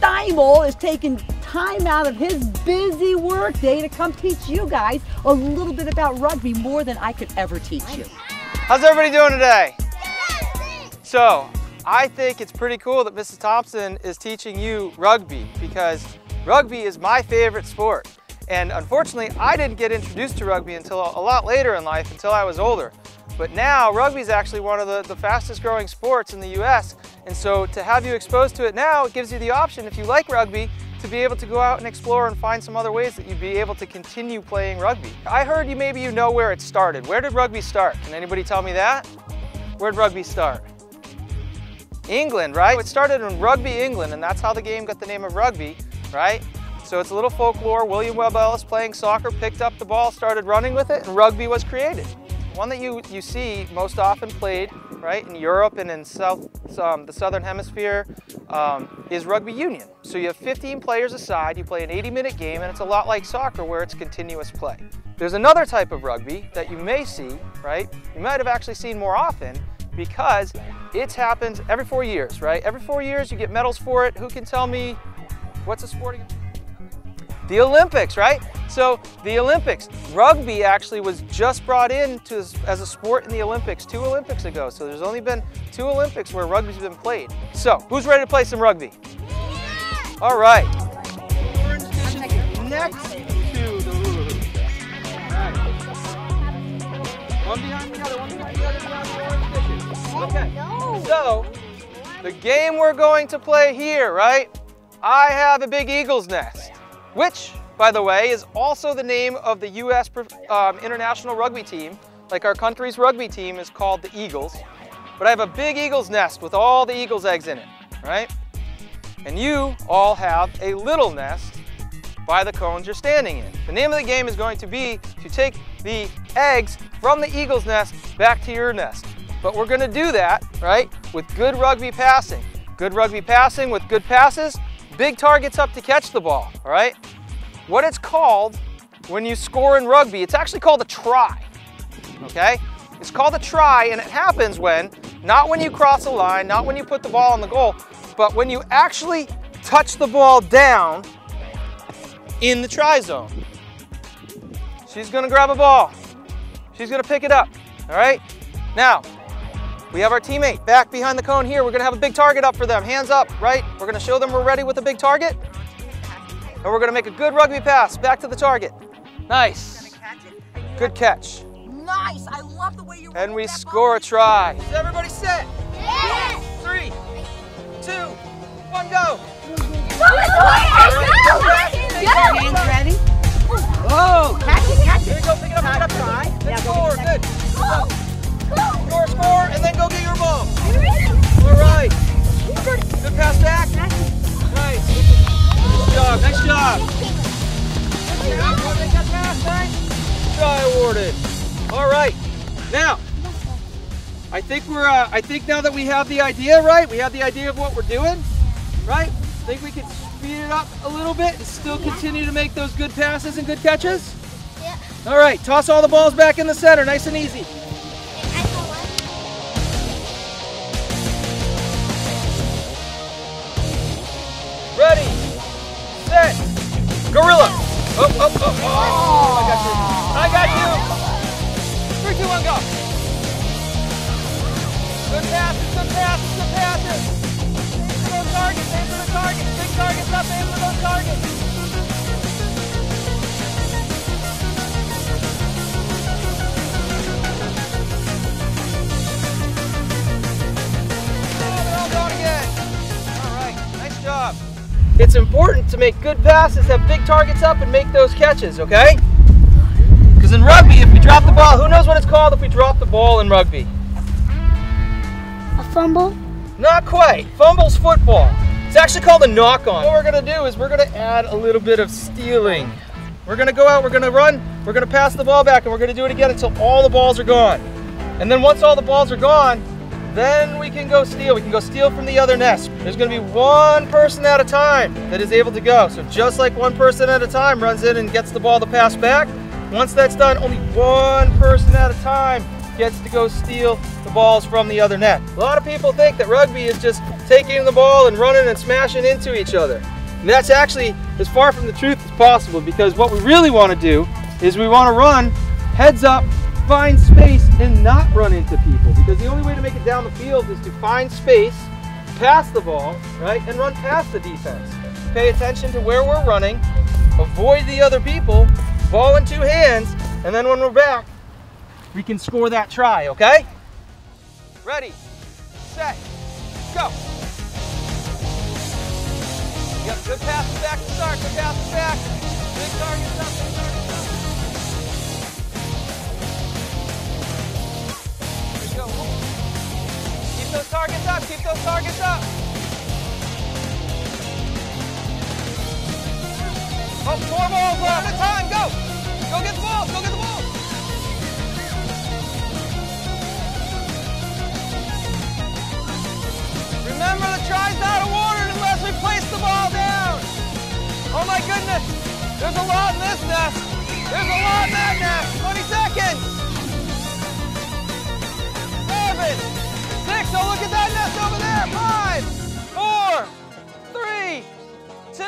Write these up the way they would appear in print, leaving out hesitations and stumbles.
Steimel is taking time out of his busy work day to come teach you guys a little bit about rugby, more than I could ever teach you. How's everybody doing today? So, I think it's pretty cool that Mrs. Thompson is teaching you rugby, because rugby is my favorite sport. And unfortunately, I didn't get introduced to rugby until a lot later in life, until I was older. But now, rugby is actually one of the fastest growing sports in the US. And so to have you exposed to it now, it gives you the option, if you like rugby, to be able to go out and explore and find some other ways that you'd be able to continue playing rugby. I heard maybe you know where it started. Where did rugby start? Can anybody tell me that? Where did rugby start? England, right? It started in Rugby, England, and that's how the game got the name of rugby, right? So it's a little folklore. William Webb Ellis, playing soccer, picked up the ball, started running with it, and rugby was created. One that you see most often played, right, in Europe and in the Southern Hemisphere is rugby union. So you have 15 players a side, you play an 80-minute game, and it's a lot like soccer where it's continuous play. There's another type of rugby that you may see, right? You might have actually seen more often, because it happens every 4 years, right? Every 4 years you get medals for it. Who can tell me what's a sport again? The Olympics, right? So the Olympics, rugby actually was just brought in as a sport in the Olympics 2 Olympics ago. So there's only been 2 Olympics where rugby's been played. So who's ready to play some rugby? Yeah. All right. Orange dishes next to the hula hoop. All right. One behind the other, one behind the other, behind the orange dishes. Okay. So the game we're going to play here, right? I have a big eagle's nest, which, by the way, is also the name of the U.S. international rugby team. Like our country's rugby team is called the Eagles. But I have a big eagle's nest with all the eagle's eggs in it, right? And you all have a little nest by the cones you're standing in. The name of the game is going to be to take the eggs from the eagle's nest back to your nest. But we're going to do that, right, with good rugby passing. Good rugby passing with good passes. Big targets up to catch the ball, all right? What it's called when you score in rugby, it's actually called a try, okay? It's called a try, and it happens when, not when you cross a line, not when you put the ball on the goal, but when you actually touch the ball down in the try zone. She's gonna grab a ball. She's gonna pick it up, all right? Now, we have our teammate back behind the cone here. We're gonna have a big target up for them. Hands up, right? We're gonna show them we're ready with a big target. And we're gonna make a good rugby pass back to the target. Nice. Good catch. Nice, I love the way you and we score a try. Is everybody set? Yes! 3, 2, 1, go! Hands ready? Oh, catch it. Here you go, pick it up, try. Then score, good. Score, and then go get your ball. All right. Good pass back. Nice. Nice job. Good pass, nice. Try awarded. All right. Now, I think now that we have the idea, right? We have the idea of what we're doing, right? I think we can speed it up a little bit and still continue to make those good passes and good catches? Yeah. All right, toss all the balls back in the center, nice and easy. Ready, set, gorilla. Oh, I got you. 3, 2, 1, go. Good passes, good passes, good passes. Aim for those targets, aim for the targets. Big targets up, aim for those targets. Oh, they're all gone again. All right, nice job. It's important to make good passes, have big targets up, and make those catches, okay? Because in rugby, if we drop the ball, who knows what it's called if we drop the ball in rugby? A fumble? Not quite. Fumble's football. It's actually called a knock-on. What we're going to do is we're going to add a little bit of stealing. We're going to go out, we're going to run, we're going to pass the ball back, and we're going to do it again until all the balls are gone. And then once all the balls are gone, then we can go steal. We can go steal from the other nest. There's going to be one person at a time that is able to go. So just like one person at a time runs in and gets the ball to pass back, once that's done, only one person at a time gets to go steal the balls from the other net. A lot of people think that rugby is just taking the ball and running and smashing into each other. And that's actually as far from the truth as possible, because what we really want to do is we want to run heads up, find space, and not run into people, because the only way to make it down the field is to find space, pass the ball, right, and run past the defense. Pay attention to where we're running, avoid the other people, ball in 2 hands, and then when we're back, we can score that try, okay? Ready, set, go. Yep, good passes back to start, good passes back. Big targets up, big targets up. There you go. Keep those targets up, keep those targets up. Oh, 4 balls, one at a time, go. Go get the balls, go get the balls. Remember, the try's not awarded unless we place the ball down. Oh my goodness, there's a lot in this nest. There's a lot in that nest. 20 seconds. 7, 6, oh look at that nest over there. 5, 4, 3, 2,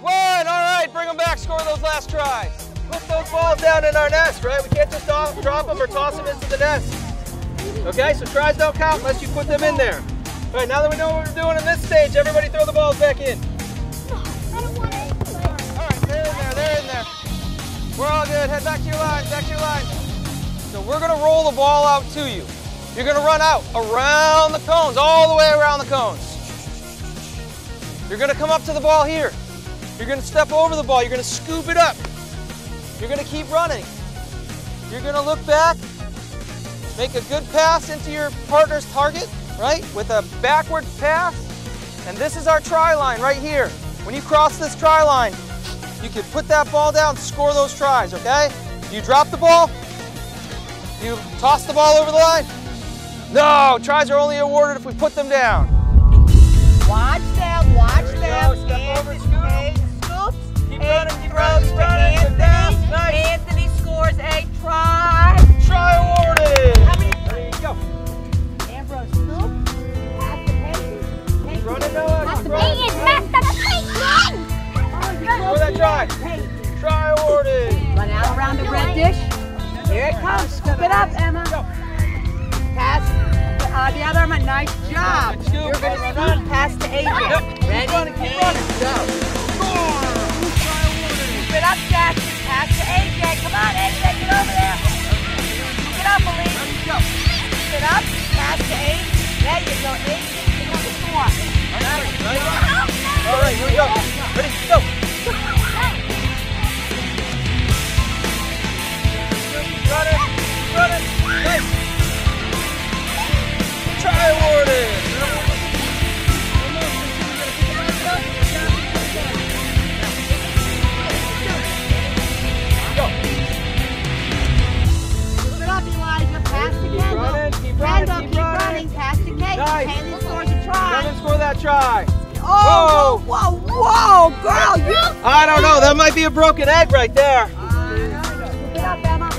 1. All right, bring them back, score those last tries. Put those balls down in our nest, right? We can't just drop them or toss them into the nest. Okay, so tries don't count unless you put them in there. All right, now that we know what we're doing in this stage, everybody throw the balls back in. All right, they're in there, they're in there. We're all good, head back to your lines, back to your lines. So we're gonna roll the ball out to you. You're gonna run out around the cones, all the way around the cones. You're gonna come up to the ball here. You're gonna step over the ball, you're gonna scoop it up. You're gonna keep running. You're gonna look back, make a good pass into your partner's target, right, with a backward pass. And this is our try line right here. When you cross this try line, you can put that ball down, score those tries, okay? You drop the ball, you toss the ball over the line. No, tries are only awarded if we put them down. Watch them, watch them. Step over, Scoops. Keep running, keep running, keep running. Good pass, nice. Anthony scores a try. Try awarded. How many? There you go. Ambrose scoops. Pass to Peyton. Run it, Noah. Keep running. Score that try. Try awarded. Run out around the red dish. Here it comes. Scoop it up, Emma. Pass the other Emma. Nice job. You're going to scoop. Pass to AJ. Ready? Keep running. Go. Scoop it up, Jackson. Pass to AJ. Come on, AJ. Get over there. Scoop it up, Elise. Scoop it up. Pass to AJ. There you go, AJ. Get on the score. All right, here we go. Ready? Go. Run it. Run it. Nice. Try awarded. Go. Scoop it up, Elijah. Pass to Kendall. Keep running. Keep running. Pass to Kate. Nice. Kendall scores a try. Come and score that try. Oh, whoa, whoa, girl, you. I don't know. That might be a broken egg right there. Scoop it up, Emma.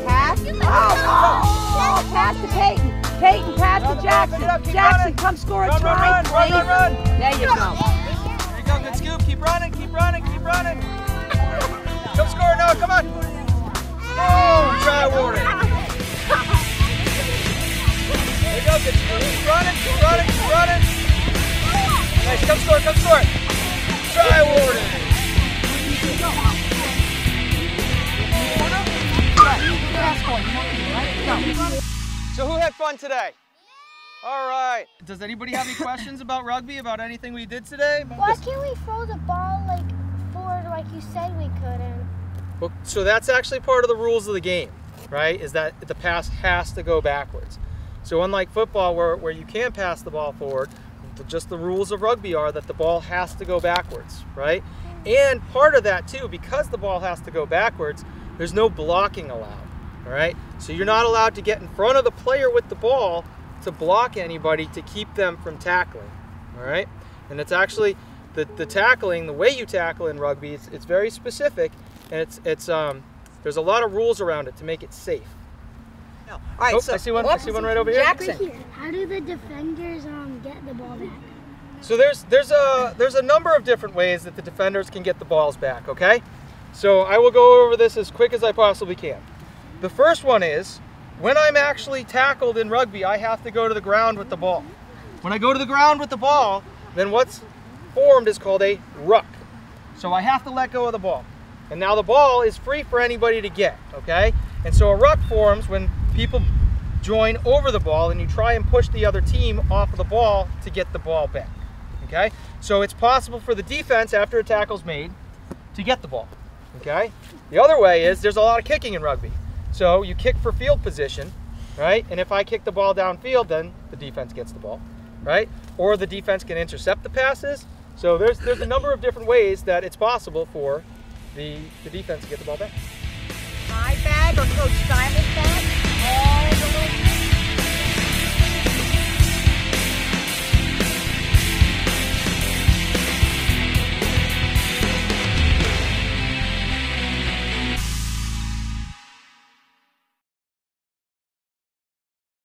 Pass. Oh, pass to Peyton. Peyton, pass to Jackson. Jackson, come score a try, please. Run. There you go. There you go. Good scoop. Keep running. Keep running. Keep running. Come score. No, come on. Oh, try awarded. There you go. Good scoop. Keep running. Keep running. Keep running. Nice. Come score. Come score. Try awarded. So who had fun today? All right. Does anybody have any questions about rugby, about anything we did today? Why can't we throw the ball like forward like you said we couldn't? Well, so that's actually part of the rules of the game, right? Is that the pass has to go backwards. So unlike football where you can pass the ball forward, just the rules of rugby are that the ball has to go backwards, right? And part of that too, because the ball has to go backwards, there's no blocking allowed, all right? So you're not allowed to get in front of the player with the ball to block anybody to keep them from tackling, all right? And it's actually, the tackling, the way you tackle in rugby, it's very specific, and there's a lot of rules around it to make it safe. All right, I see one right over here. Jackson. How do the defenders get the ball back? So there's a number of different ways that the defenders can get the balls back, okay? So I will go over this as quick as I possibly can. The first one is, when I'm actually tackled in rugby, I have to go to the ground with the ball. When I go to the ground with the ball, then what's formed is called a ruck. So I have to let go of the ball. And now the ball is free for anybody to get, okay? And so a ruck forms when people join over the ball and you try and push the other team off of the ball to get the ball back, okay? So it's possible for the defense, after a tackle's made, to get the ball, okay? The other way is, there's a lot of kicking in rugby. So you kick for field position, right? And if I kick the ball downfield, then the defense gets the ball, right? Or the defense can intercept the passes. So there's a number of different ways that it's possible for the defense to get the ball back. My bag or Coach Simon's bag?